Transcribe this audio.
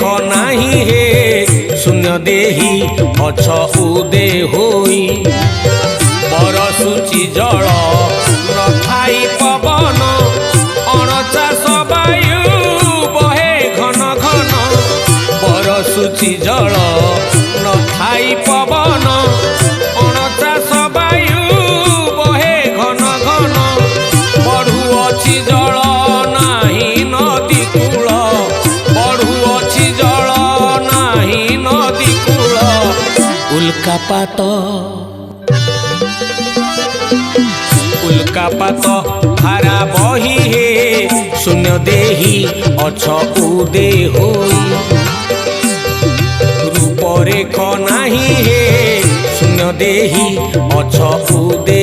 नाही हे शून्य देही अछ उदे होई बरसुची जल नथाई पवन अणचाष वायु बहे घन घन बरसुची जल नथाई पवन अणचाष वायु बहे घन घन बढ़ुअछि जल नाही नदी कूल बढ़ुअछि जल नाही नदी कूल उल्कापात उल्कापात धारा बही हे शून्य देही अछ उदे होई रूपरेख नाही हे शून्य देही अछ उदे